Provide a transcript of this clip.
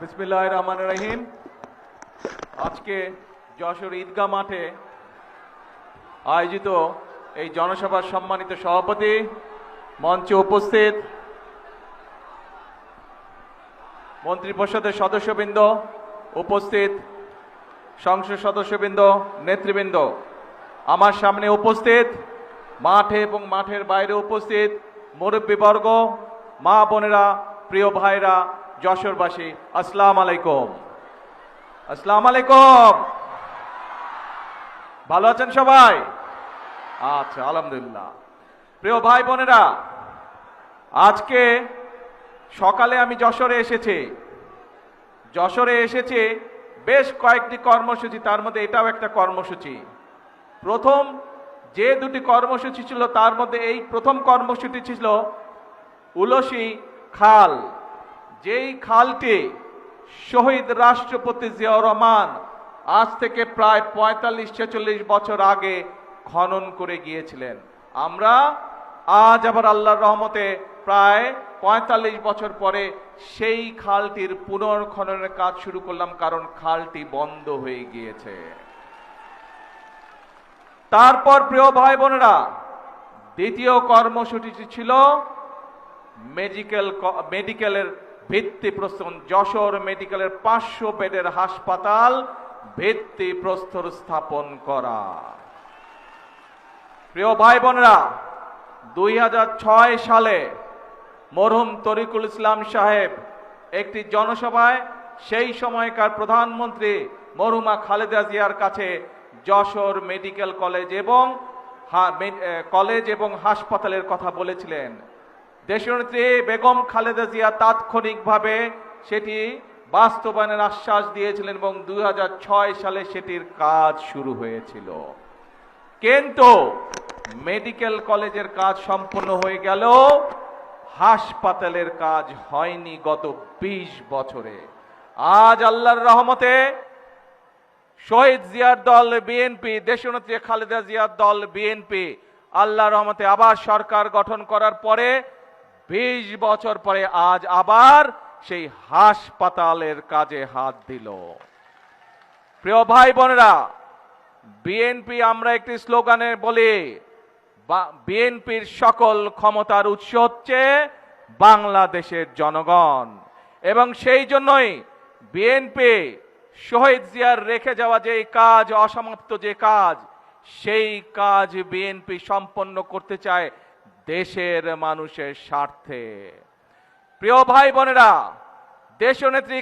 বিসমিল্লাহির রহমানির রহিম। আজকে যশোর ঈদগাহ মাঠে আয়োজিত এই জনসভার সম্মানিত সভাপতি, মঞ্চে উপস্থিত মন্ত্রিপরিষদের সদস্যবৃন্দ, উপস্থিত সংসদ সদস্যবৃন্দ, নেতৃবৃন্দ, আমার সামনে উপস্থিত মাঠে এবং মাঠের বাইরে উপস্থিত মুরব্বীবর্গ, মা বোনেরা, প্রিয় ভাইরা, যশোরবাসী, আসসালামু আলাইকুম। আসসালামু আলাইকুম। ভালো আছেন সবাই? আচ্ছা, আলহামদুলিল্লাহ। প্রিয় ভাই বোনেরা, আজকে সকালে আমি যশোরে এসেছি বেশ কয়েকটি কর্মসূচি, তার মধ্যে এটাও একটা কর্মসূচি। প্রথম যে দুটি কর্মসূচি ছিল তার মধ্যে এই প্রথম কর্মসূচি ছিল উলসি খাল, যেই খালটি শহীদ রাষ্ট্রপতি জিয়াউর রহমান আজ থেকে প্রায় ৪৫-৪৬ বছর আগে খনন করে গিয়েছিলেন। আমরা আজ আবার আল্লাহর রহমতে প্রায় ৪৫ বছর পরে সেই খালটির পুনর্খননের কাজ শুরু করলাম, কারণ খালটি বন্ধ হয়ে গিয়েছে। তারপর প্রিয় ভাই বোনেরা, দ্বিতীয় কর্মসূচিটি ছিল মেডিকেলের ভিত্তিপ্রস্তর, যশোর মেডিকেলের ৫০০ বেডের হাসপাতাল ভিত্তিপ্রস্তর স্থাপন করা। প্রিয় ভাই বোনেরা, ২০০৬ সালে মরহুম তরিকুল ইসলাম সাহেব একটি জনসভায় সেই সময়কার প্রধানমন্ত্রী মরহুমা খালেদা জিয়ার কাছে যশোর মেডিকেল কলেজ এবং হাসপাতালের কথা বলেছিলেন। দেশনেত্রী বেগম খালেদা জিয়া তাৎক্ষণিকভাবে সেটি বাস্তবায়নের আশ্বাস দিয়েছিলেন এবং ২০০৬ সালে সেটির কাজ শুরু হয়েছিল। কিন্তু মেডিকেল কলেজের কাজ সম্পন্ন হয়ে গেল, হাসপাতালের কাজ হয়নি গত ২০ বছরে। আজ আল্লাহর রহমতে শহীদ জিয়ার দল বিএনপি, দেশনেত্রী খালেদা জিয়ার দল বিএনপি আল্লাহর রহমতে আবার সরকার গঠন করার পরে ২০ বছর পরে আজ আবার সেই হাসপাতালের কাজে হাত দিল। প্রিয় ভাই বোনেরা, বিএনপি আমরা একটি স্লোগানে বলি, বিএনপির সকল ক্ষমতার উৎস হচ্ছে বাংলাদেশের জনগণ, এবং সেই জন্যই বিএনপি শহীদ জিয়ার রেখে যাওয়া যে কাজ, অসমাপ্ত যে কাজ, সেই কাজ বিএনপি সম্পন্ন করতে চায় দেশের মানুষের স্বার্থে। প্রিয় ভাই বোনেরা, দেশনেত্রী